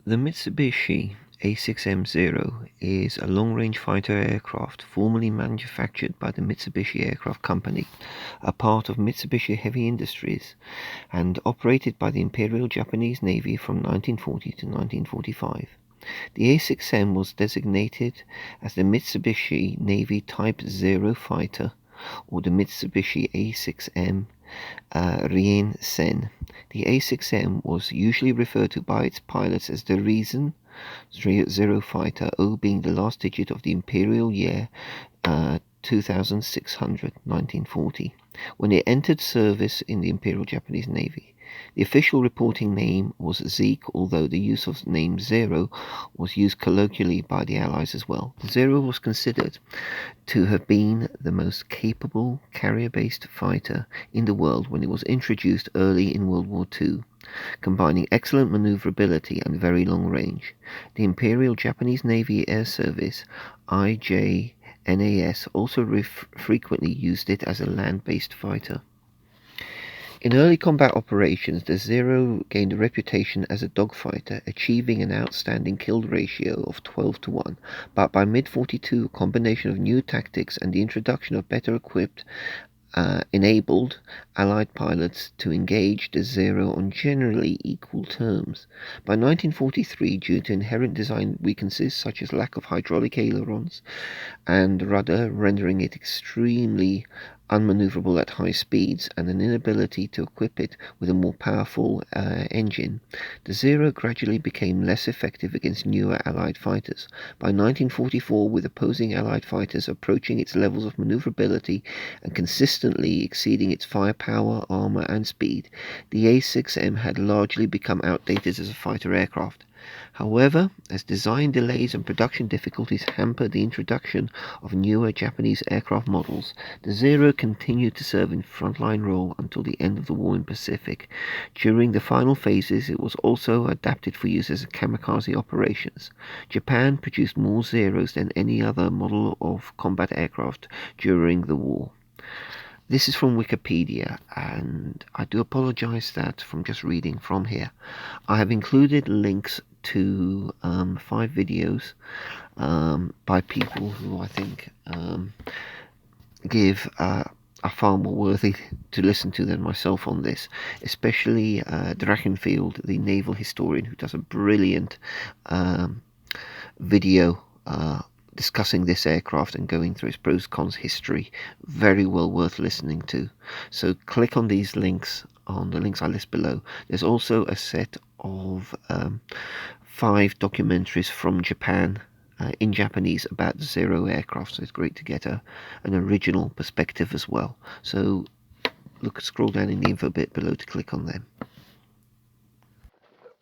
The Mitsubishi A6M is a long-range fighter aircraft formerly manufactured by the Mitsubishi Aircraft Company, a part of Mitsubishi Heavy Industries, and operated by the Imperial Japanese Navy from 1940 to 1945. The A6M was designated as the Mitsubishi Navy Type 0 fighter, or the Mitsubishi A6M Rei-sen. The A6M was usually referred to by its pilots as the Reisen 0 fighter, O being the last digit of the imperial year 2600, 1940, when it entered service in the Imperial Japanese Navy. The official reporting name was Zeke, although the use of the name Zero was used colloquially by the Allies as well. Zero was considered to have been the most capable carrier-based fighter in the world when it was introduced early in World War II, combining excellent maneuverability and very long range. The Imperial Japanese Navy Air Service, IJNAS, also frequently used it as a land-based fighter. In early combat operations, the Zero gained a reputation as a dogfighter, achieving an outstanding kill ratio of 12-1, but by mid-42, a combination of new tactics and the introduction of better equipped enabled Allied pilots to engage the Zero on generally equal terms. By 1943, due to inherent design weaknesses such as lack of hydraulic ailerons and rudder, rendering it extremely unmaneuverable at high speeds, and an inability to equip it with a more powerful engine, the Zero gradually became less effective against newer Allied fighters. By 1944, with opposing Allied fighters approaching its levels of maneuverability and consistently exceeding its firepower, armor, and speed, the A6M had largely become outdated as a fighter aircraft. However, as design delays and production difficulties hampered the introduction of newer Japanese aircraft models, the Zero continued to serve in frontline role until the end of the war in Pacific. During the final phases, it was also adapted for use as kamikaze operations. Japan produced more Zeros than any other model of combat aircraft during the war. This is from Wikipedia, and I do apologize that from just reading from here. I have included links to 5 videos by people who I think are far more worthy to listen to than myself on this, especially Drachinifel, the naval historian, who does a brilliant video discussing this aircraft and going through its pros cons history. Very well worth listening to. So click on these links, on the links I list below. There's also a set of 5 documentaries from Japan in Japanese about the Zero aircraft, so it's great to get an original perspective as well. So scroll down in the info bit below to click on them.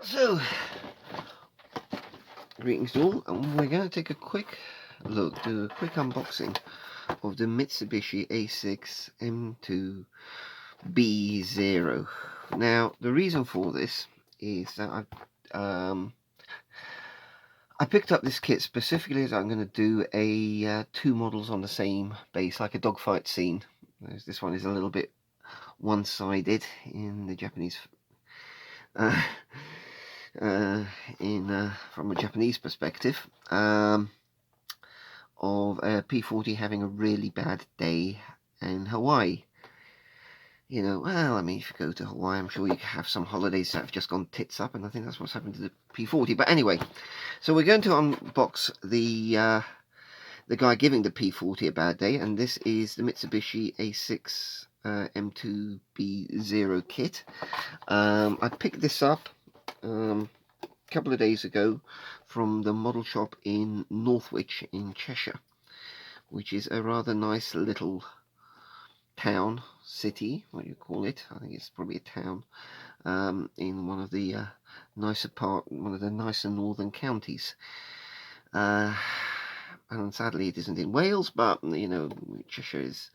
So, greetings to all, and we're going to take a quick look, do a quick unboxing of the Mitsubishi A6M2B0. Now, the reason for this is that I picked up this kit specifically as I'm going to do a 2 models on the same base, like a dogfight scene. This one is a little bit one-sided in the Japanese, from a Japanese perspective, of a P-40 having a really bad day in Hawaii. You know, well, I mean, if you go to Hawaii, I'm sure you have some holidays that have just gone tits up, and I think that's what's happened to the P-40. But anyway, so we're going to unbox the guy giving the P-40 a bad day, and this is the Mitsubishi A6M2B0 kit. I picked this up a couple of days ago from the model shop in Northwich in Cheshire, which is a rather nice little town, city, what do you call it? I think it's probably a town in one of the nicer northern counties. And sadly, it isn't in Wales, but you know, Cheshire is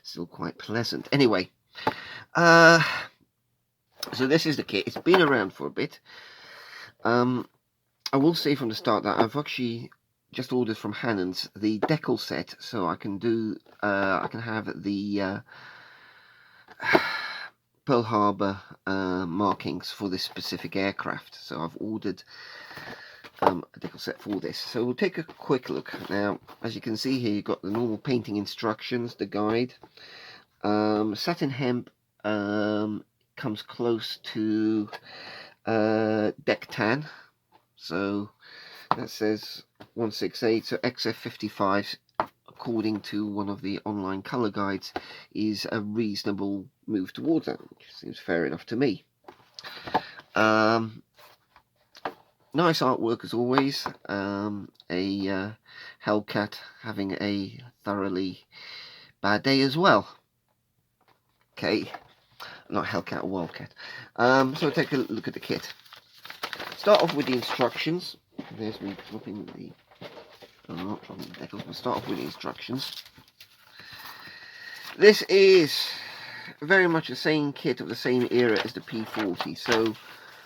still quite pleasant. Anyway, so this is the kit. It's been around for a bit. I will say from the start that I've actually just ordered from Hannon's the Decals set, so I can do I can have the Pearl Harbor markings for this specific aircraft. So I've ordered a decal set for this. So we'll take a quick look. Now, as you can see here, you've got the normal painting instructions, the guide. Satin hemp comes close to deck tan. So that says 168. So XF55, according to one of the online colour guides, is a reasonable move towards that, which seems fair enough to me. Nice artwork as always. A Hellcat having a thoroughly bad day as well. Okay, not Hellcat, a Wildcat. So take a look at the kit. Start off with the instructions. There's me dropping the... I'm not dropping the decals, but start off with the instructions. This is very much the same kit of the same era as the P40. So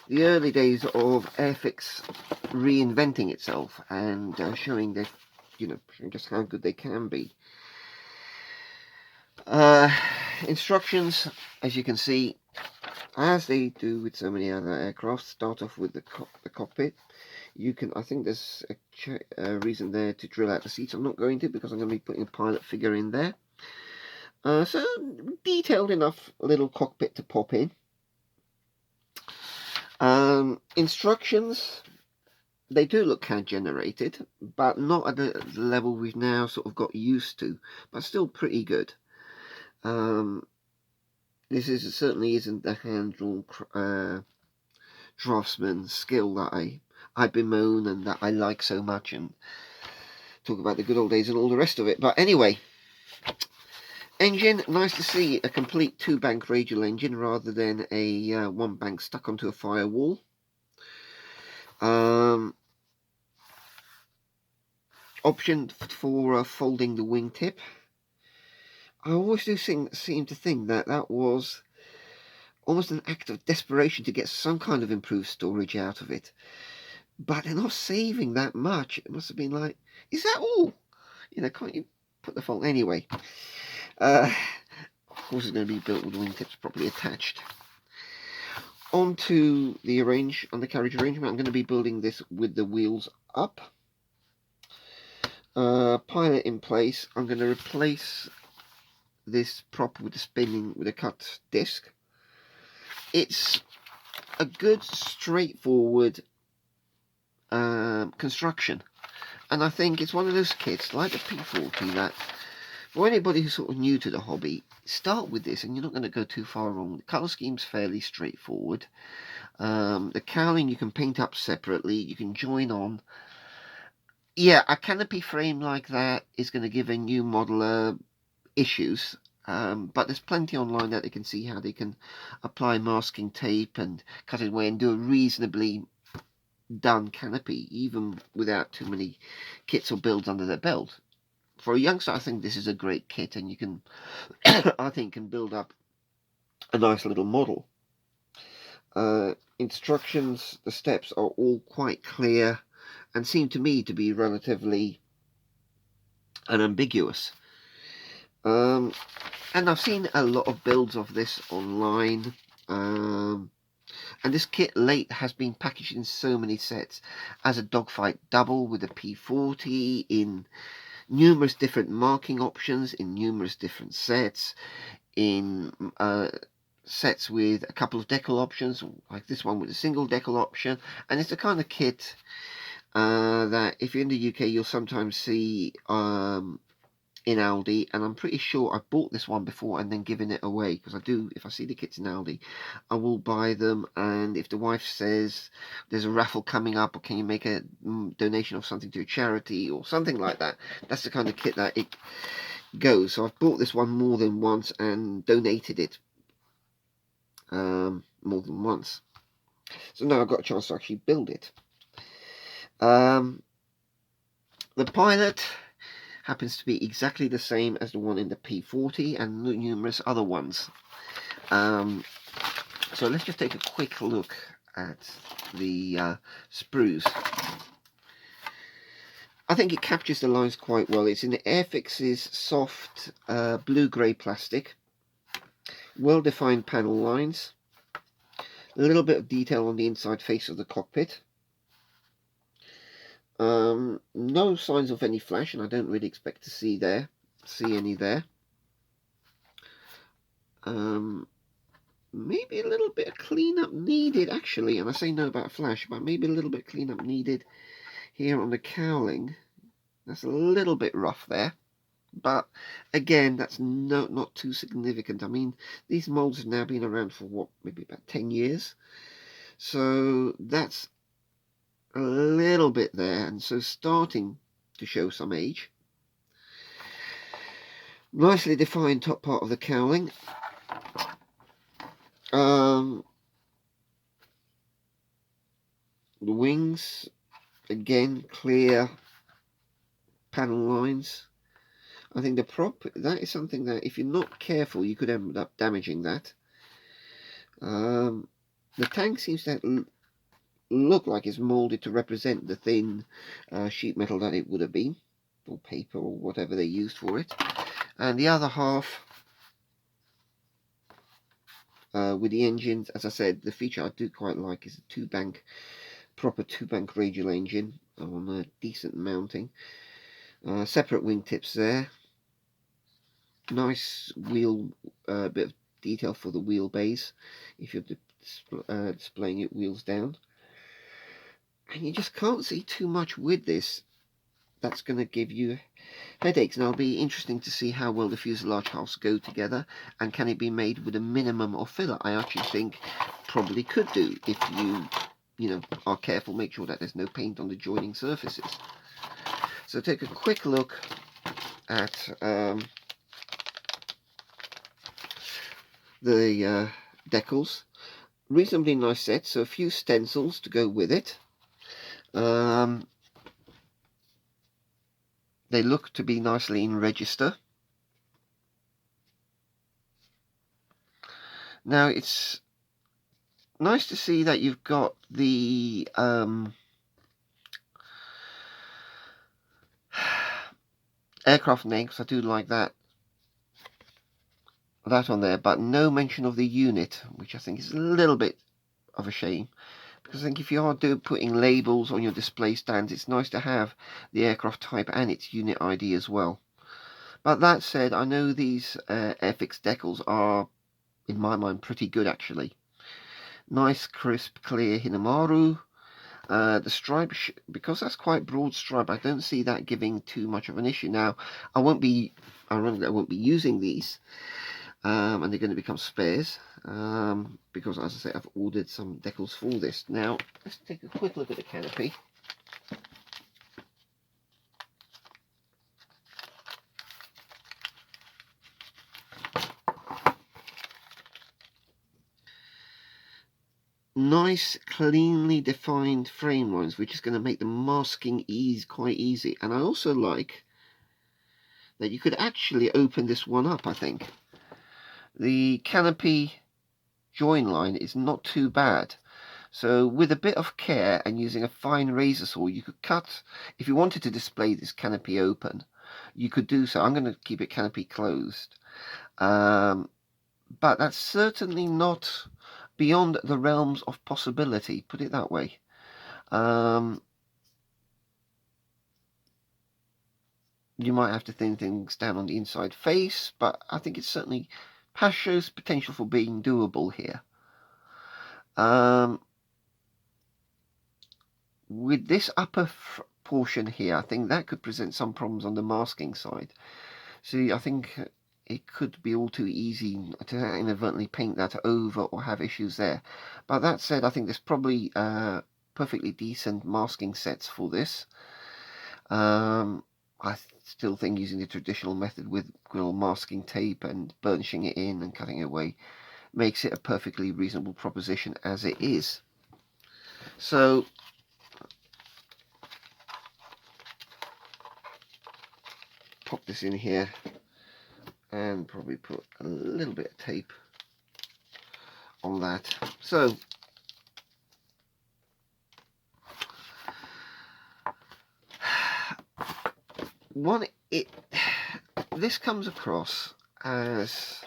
the early days of Airfix reinventing itself and showing that, showing just how good they can be. Instructions, as you can see, as they do with so many other aircraft, start off with the cockpit. You can, I think there's a reason there to drill out the seats. I'm not going to, because I'm going to be putting a pilot figure in there. So detailed enough little cockpit to pop in. Instructions, they do look CAD generated, but not at the level we've now sort of got used to, but still pretty good. This certainly isn't the hand-drawn draftsman skill that I bemoan and that I like so much, and talk about the good old days and all the rest of it. But anyway, engine, nice to see a complete 2-bank radial engine rather than a 1-bank stuck onto a firewall. Option for folding the wingtip. I always do seem to think that was almost an act of desperation to get some kind of improved storage out of it. But they're not saving that much. It must have been like, is that all? Can't you put the fold anyway? Of course, it's going to be built with wingtips properly attached. Onto the undercarriage arrangement. I'm going to be building this with the wheels up. Pilot in place. I'm going to replace this prop with a cut disc. It's a good, straightforward construction, and I think it's one of those kits like the P40 that, for anybody who's sort of new to the hobby, start with this and you're not going to go too far wrong. The colour scheme's fairly straightforward. The cowling you can paint up separately, you can join on. Yeah, a canopy frame like that is going to give a new modeler issues, but there's plenty online that they can see how they can apply masking tape and cut it away and do a reasonably done canopy, even without too many kits or builds under their belt. For a youngster, I think this is a great kit, and you can, I think, can build up a nice little model. Instructions, the steps are all quite clear and seem to me to be relatively unambiguous. And I've seen a lot of builds of this online. And this kit late has been packaged in so many sets as a dogfight double with a P40 in numerous different marking options, in numerous different sets, in sets with a couple of decal options, like this one with a single decal option. And it's the kind of kit that if you're in the UK you'll sometimes see in Aldi, and I'm pretty sure I bought this one before and then given it away, because I do, if I see the kits in Aldi, I will buy them. And if the wife says there's a raffle coming up, or can you make a donation of something to a charity or something like that, that's the kind of kit that it goes. So I've bought this one more than once and donated it more than once. So now I've got a chance to actually build it. The pilot happens to be exactly the same as the one in the P40 and numerous other ones. So let's just take a quick look at the sprues. I think it captures the lines quite well. It's in the Airfix's soft blue-grey plastic. Well-defined panel lines. A little bit of detail on the inside face of the cockpit. No signs of any flash, and I don't really expect to see any there. Maybe a little bit of cleanup needed, actually, and I say no about flash, but maybe a little bit of cleanup needed here on the cowling. That's a little bit rough there, but again, that's not too significant. I mean, these molds have now been around for what, maybe about 10 years, so that's a little bit there, and so starting to show some age. Nicely defined top part of the cowling. The wings, again, clear panel lines. I think that is something that if you're not careful, you could end up damaging that. The tank seems to look like it's molded to represent the thin sheet metal that it would have been, or paper, or whatever they used for it. And the other half, with the engines, as I said, the feature I do quite like is a proper two-bank radial engine on a decent mounting. Separate wingtips there. Nice wheel, bit of detail for the wheelbase if you're displaying it wheels down. And you just can't see too much with this that's going to give you headaches. And it'll be interesting to see how well the fuselage halves go together, and can it be made with a minimum of filler. I actually think probably could do if you are careful, make sure that there's no paint on the joining surfaces. So take a quick look at the decals. Reasonably nice set, so a few stencils to go with it. They look to be nicely in register. Now it's nice to see that you've got the aircraft name, because I do like that on there, but no mention of the unit, which I think is a little bit of a shame, because I think if you are putting labels on your display stands, it's nice to have the aircraft type and its unit ID as well. But that said, I know these Airfix decals are, in my mind, pretty good actually. Nice, crisp, clear Hinamaru. The stripe, because that's quite broad stripe, I don't see that giving too much of an issue. Now, I won't be using these, and they're going to become spares, because, as I say, I've ordered some decals for this. Now, let's take a quick look at the canopy. Nice, cleanly defined frame lines, which is going to make the masking quite easy. And I also like that you could actually open this one up, I think. The canopy join line is not too bad. So with a bit of care and using a fine razor saw, you could cut, if you wanted to display this canopy open, you could do so. I'm going to keep it canopy closed. But that's certainly not beyond the realms of possibility, put it that way. You might have to thin things down on the inside face, but I think it certainly shows potential for being doable here. With this upper portion here, I think that could present some problems on the masking side. See, I think it could be all too easy to inadvertently paint that over or have issues there. But that said, I think there's probably perfectly decent masking sets for this. I still think using the traditional method with masking tape and burnishing it in and cutting it away makes it a perfectly reasonable proposition as it is. So pop this in here and probably put a little bit of tape on that. So this comes across as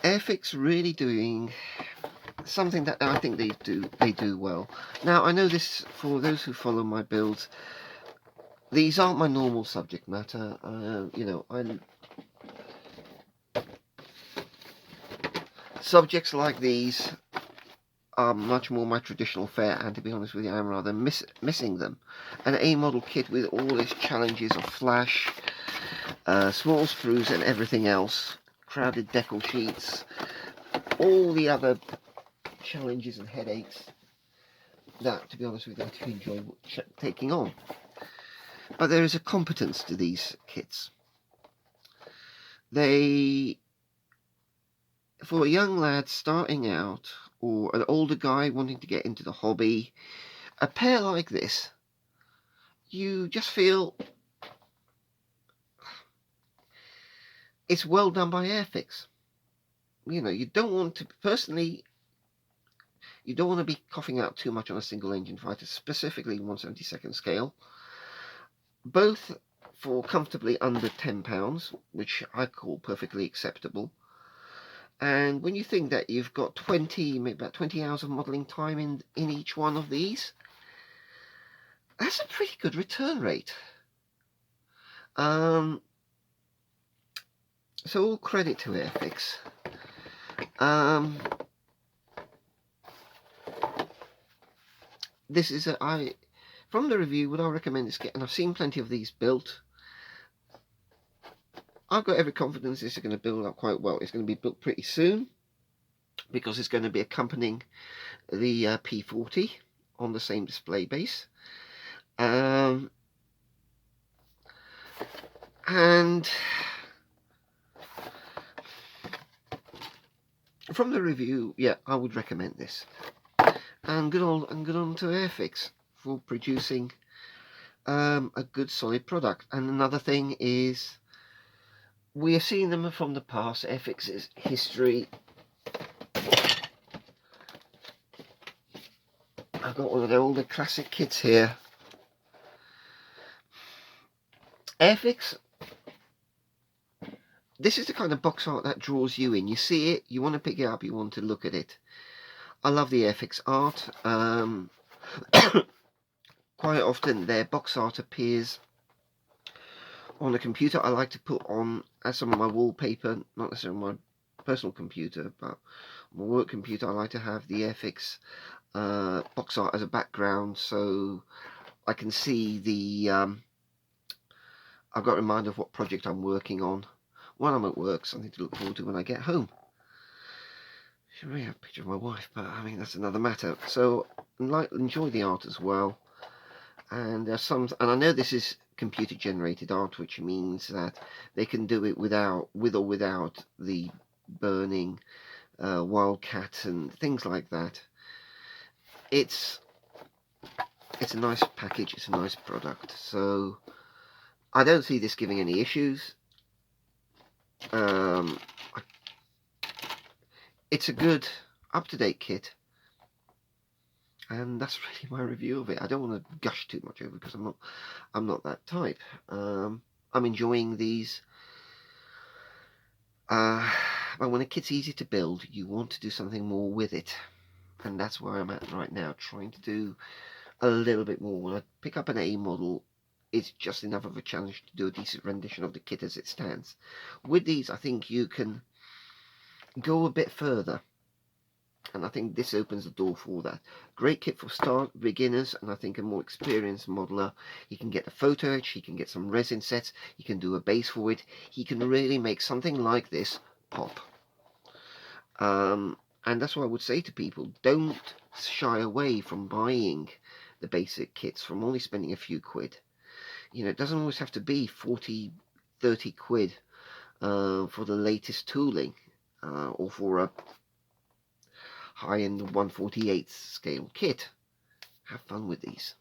Airfix really doing something that I think they do well. Now, I know this, for those who follow my builds, these aren't my normal subject matter. You know, subjects like these are much more my traditional fare, and to be honest with you, I'm rather missing them. An A model kit with all its challenges of flash, small sprues and everything else, crowded decal sheets, all the other challenges and headaches that, to be honest with you, I do enjoy taking on. But there is a competence to these kits. They, for a young lad starting out, or an older guy wanting to get into the hobby, a pair like this, you just feel it's well done by Airfix. You know, you don't want to, personally, you don't want to be coughing out too much on a single engine fighter, specifically 1/72nd scale. Both for comfortably under £10, which I call perfectly acceptable. And when you think that you've got 20, maybe about 20 hours of modelling time in each one of these, that's a pretty good return rate. So all credit to Airfix. This is from the review, would I recommend this kit? And I've seen plenty of these built. I've got every confidence this is going to build up quite well. It's going to be built pretty soon, because it's going to be accompanying the P40 on the same display base. And from the review, yeah, I would recommend this. And good on to Airfix for producing a good solid product. And another thing is, we have seen them from the past. Airfix's history. I've got one of their older classic kits here. Airfix, this is the kind of box art that draws you in. You see it, you want to pick it up, you want to look at it. I love the Airfix art. Quite often their box art appears on a computer. I like to put on as some of my wallpaper, not necessarily my personal computer, but my work computer. I like to have the Airfix box art as a background, so I can see the I've got a reminder of what project I'm working on when I'm at work, something to look forward to when I get home. I should really have a picture of my wife, but I mean, that's another matter. So enjoy the art as well. And there's some, and I know this is computer generated art, which means that they can do it with or without the burning wildcat and things like that. It's a nice package, it's a nice product, so I don't see this giving any issues. It's a good up-to-date kit, and that's really my review of it. I don't want to gush too much over it, because I'm not that type. I'm enjoying these. But when a kit's easy to build, you want to do something more with it, and that's where I'm at right now, trying to do a little bit more. When I pick up an A model, it's just enough of a challenge to do a decent rendition of the kit as it stands. With these, I think you can go a bit further, and I think this opens the door for that. Great kit for start beginners, and I think a more experienced modeler, he can get a photo etch, he can get some resin sets, he can do a base for it, he can really make something like this pop. And that's what I would say to people: don't shy away from buying the basic kits, from only spending a few quid. You know, it doesn't always have to be 40, 30 quid for the latest tooling, or for a high-end 1/48 scale kit. Have fun with these.